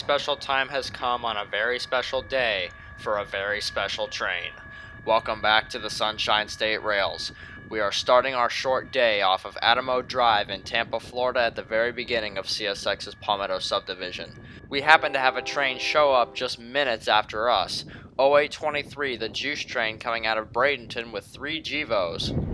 special time has come on a very special day for a very special train. Welcome back to the Sunshine State Rails. We are starting our short day off of Adamo Drive in Tampa, Florida at the very beginning of CSX's Palmetto Subdivision. We happen to have a train show up just minutes after us, 0823, the Juice train coming out of Bradenton with 3 GEVOs.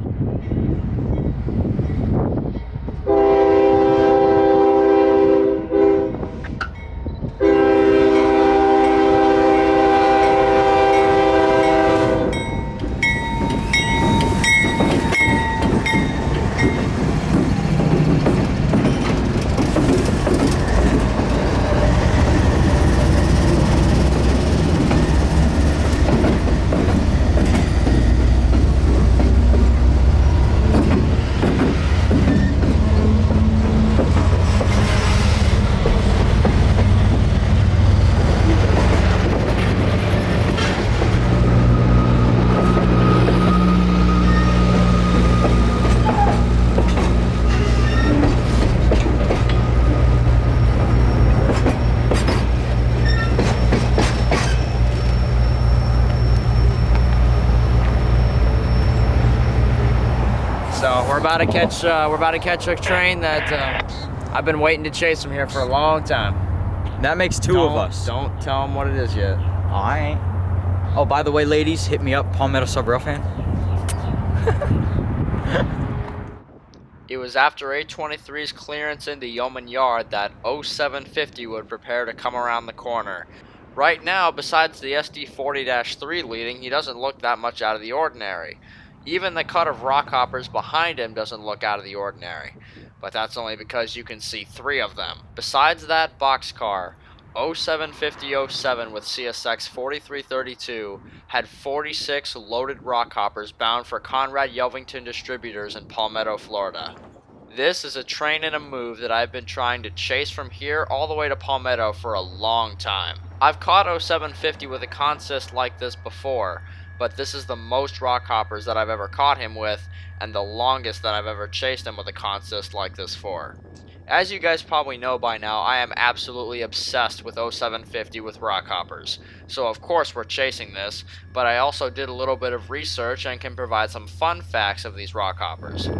So we're about to catch a train that I've been waiting to chase from here for a long time. That makes two of us. Don't tell them what it is yet. I ain't. Oh, by the way, ladies, hit me up, Palmetto Sub railfan. It was after 823's clearance into Yeoman Yard that 0750 would prepare to come around the corner. Right now, besides the SD40-3 leading, he doesn't look that much out of the ordinary. Even the cut of rockhoppers behind him doesn't look out of the ordinary. But that's only because you can see 3 of them. Besides that boxcar, 0750-07 with CSX 4332 had 46 loaded rockhoppers bound for Conrad Yelvington Distributors in Palmetto, Florida. This is a train and a move that I've been trying to chase from here all the way to Palmetto for a long time. I've caught 0750 with a consist like this before, but this is the most rockhoppers that I've ever caught him with, and the longest that I've ever chased him with a consist like this for. As you guys probably know by now, I am absolutely obsessed with 0750 with rockhoppers. So of course we're chasing this, but I also did a little bit of research and can provide some fun facts of these rockhoppers.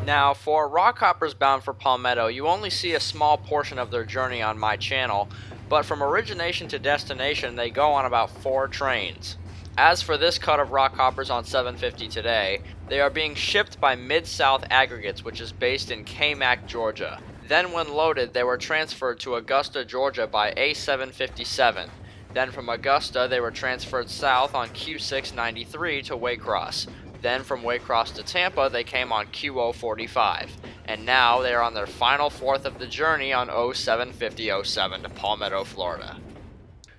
Now, for rockhoppers bound for Palmetto, you only see a small portion of their journey on my channel, but from origination to destination, they go on about 4 trains. As for this cut of rockhoppers on 750 today, they are being shipped by Mid-South Aggregates, which is based in K-Mac, Georgia. Then when loaded, they were transferred to Augusta, Georgia by A757. Then from Augusta, they were transferred south on Q693 to Waycross. Then from Waycross to Tampa, they came on Q045, and now they are on their final 4th of the journey on 0750-07 to Palmetto, Florida.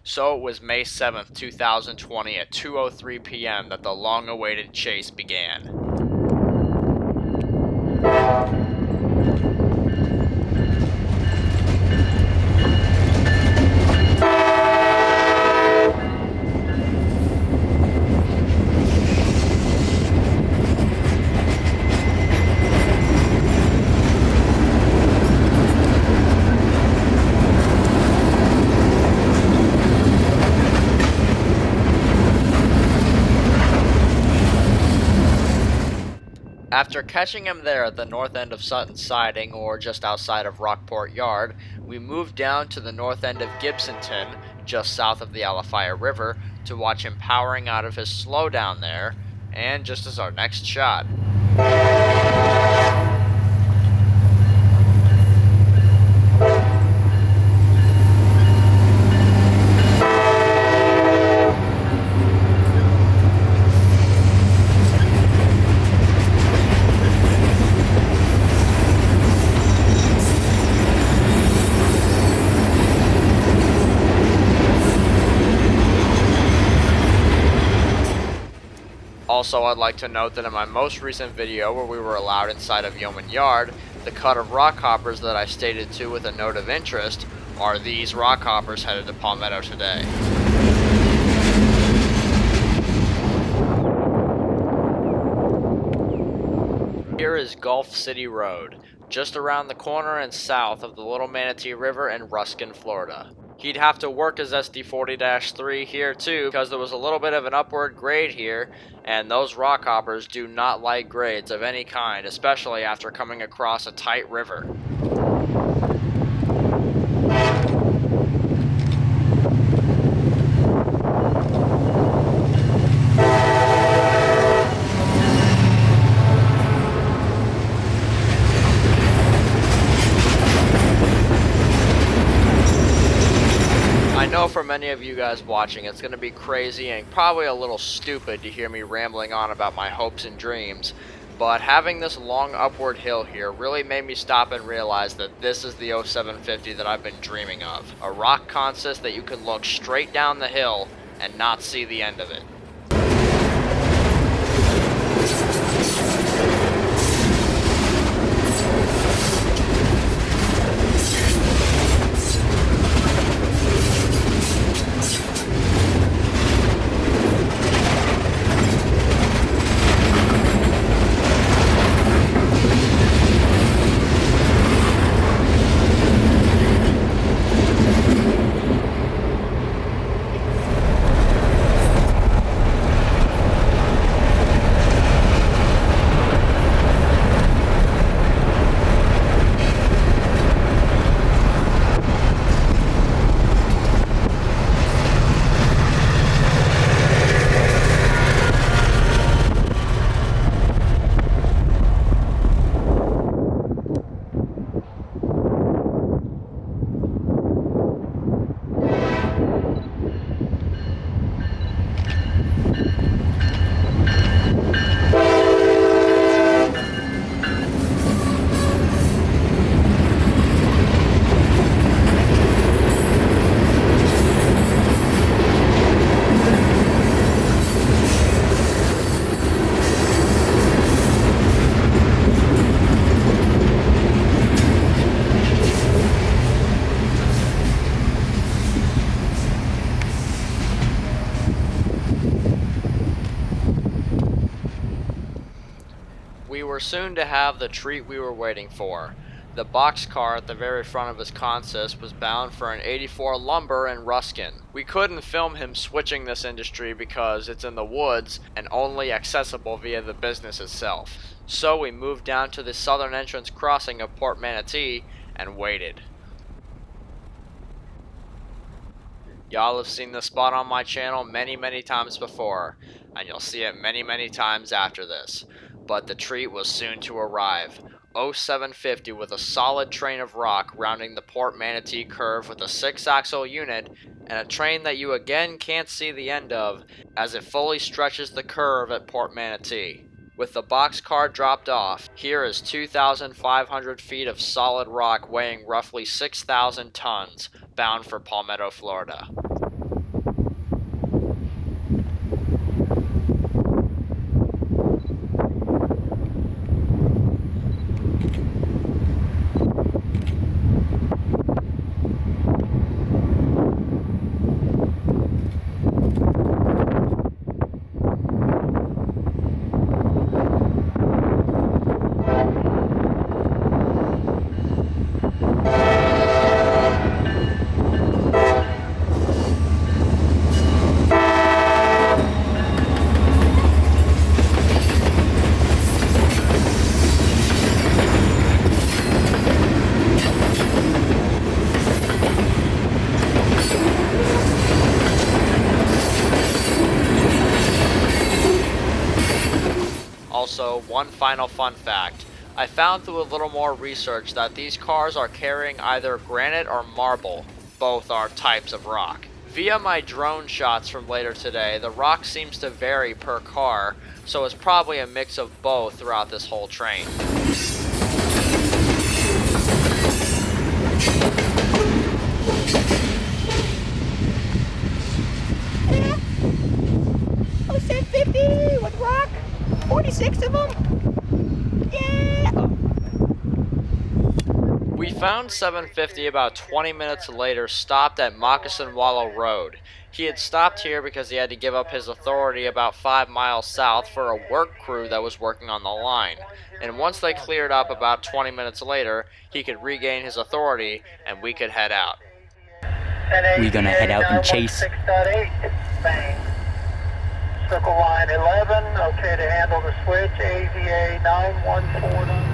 So it was May 7th, 2020 at 2:03 p.m. that the long-awaited chase began. After catching him there at the north end of Sutton Siding, or just outside of Rockport Yard, we moved down to the north end of Gibsonton, just south of the Alafaya River, to watch him powering out of his slowdown there, and just as our next shot. Also, I'd like to note that in my most recent video where we were allowed inside of Yeoman Yard, the cut of rock hoppers that I stated to with a note of interest are these rock hoppers headed to Palmetto today. Here is Gulf City Road, just around the corner and south of the Little Manatee River in Ruskin, Florida. He'd have to work his SD40-3 here too, because there was a little bit of an upward grade here, and those rock hoppers do not like grades of any kind, especially after coming across a tight river. I know for many of you guys watching, it's going to be crazy and probably a little stupid to hear me rambling on about my hopes and dreams, but having this long upward hill here really made me stop and realize that this is the 0750 that I've been dreaming of. A rock consist that you can look straight down the hill and not see the end of it. We were soon to have the treat we were waiting for. The boxcar at the very front of his consist was bound for an 84 lumber in Ruskin. We couldn't film him switching this industry because it's in the woods and only accessible via the business itself. So we moved down to the southern entrance crossing of Port Manatee and waited. Y'all have seen this spot on my channel many times before, and you'll see it many times after this. But the treat was soon to arrive. 0750 with a solid train of rock rounding the Port Manatee curve with a 6-axle unit, and a train that you again can't see the end of as it fully stretches the curve at Port Manatee. With the boxcar dropped off, here is 2,500 feet of solid rock weighing roughly 6,000 tons, bound for Palmetto, Florida. Also, one final fun fact. I found through a little more research that these cars are carrying either granite or marble. Both are types of rock. Via my drone shots from later today, the rock seems to vary per car, so it's probably a mix of both throughout this whole train. Oh, 750 with rock. found 750 about 20 minutes later stopped at Moccasin Wallow Road. He had stopped here because he had to give up his authority about 5 miles south for a work crew that was working on the line. And once they cleared up about 20 minutes later, he could regain his authority and we could head out. We gonna head out and chase? Circle line 11, okay to handle the switch, AVA 914.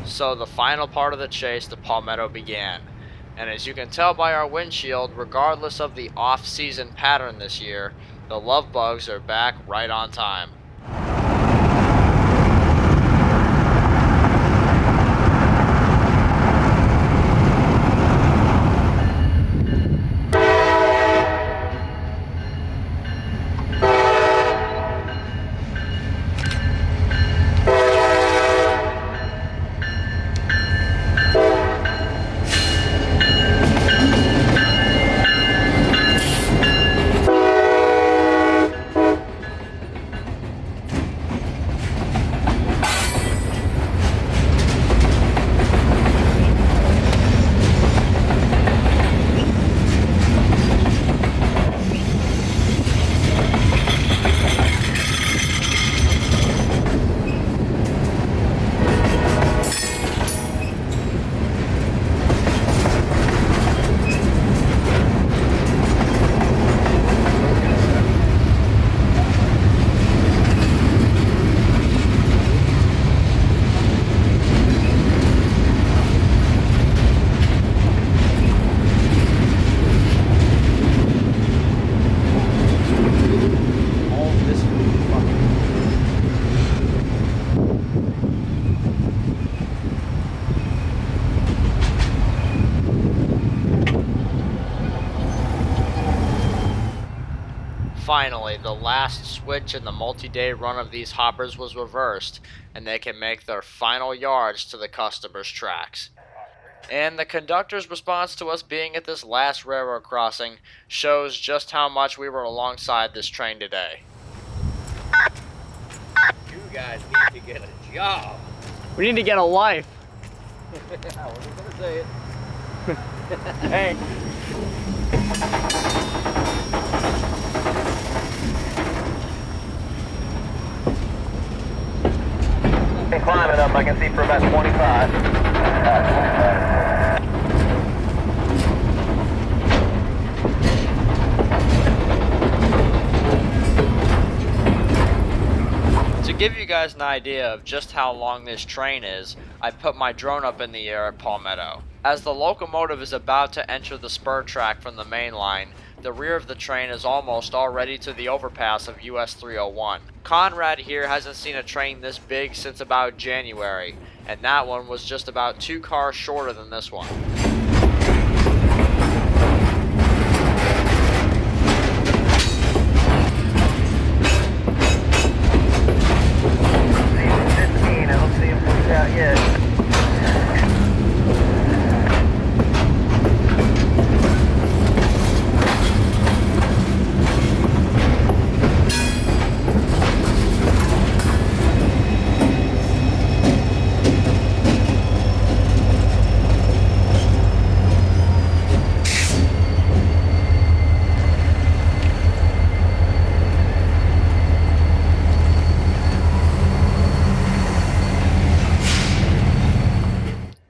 So the final part of the chase to Palmetto began. And as you can tell by our windshield, regardless of the off-season pattern this year, the love bugs are back right on time. Finally, the last switch in the multi-day run of these hoppers was reversed, and they can make their final yards to the customer's tracks. And the conductor's response to us being at this last railroad crossing shows just how much we were alongside this train today. You guys need to get a job. We need to get a life. I wasn't gonna say it. Hey. Climbing up, I can see for about 25. To give you guys an idea of just how long this train is, I put my drone up in the air at Palmetto. As the locomotive is about to enter the spur track from the main line, the rear of the train is almost already to the overpass of US 301. Conrad here hasn't seen a train this big since about January, and that one was just about 2 cars shorter than this one. I don't see him pushed out yet.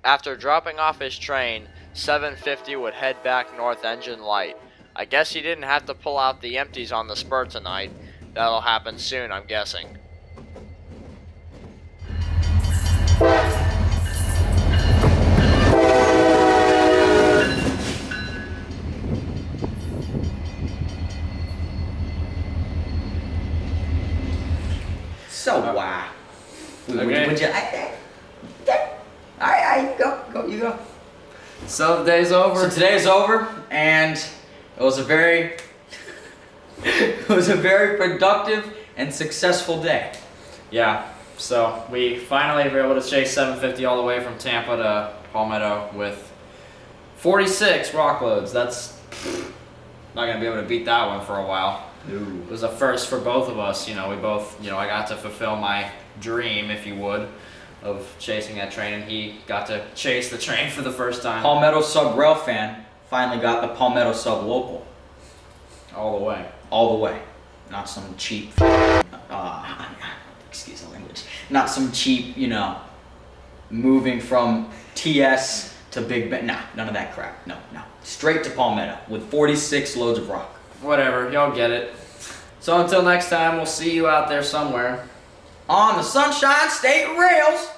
After dropping off his train, 750 would head back north engine light. I guess he didn't have to pull out the empties on the spur tonight. That'll happen soon, I'm guessing. So, Okay. would you, alright, you go. So the day's over. So today is over, and it was a very, productive and successful day. Yeah. So we finally were able to chase 750 all the way from Tampa to Palmetto with 46 rock loads. That's not gonna be able to beat that one for a while. Ooh. It was a first for both of us. We both, I got to fulfill my dream, if you would, of chasing that train, and he got to chase the train for the first time. Palmetto Sub Railfan finally got the Palmetto Sub Local. All the way. All the way. Not some cheap, excuse the language. Not some cheap, moving from TS to Big Ben. Nah, none of that crap. No. Straight to Palmetto with 46 loads of rock. Whatever, y'all get it. So until next time, we'll see you out there somewhere. On the Sunshine State Rails.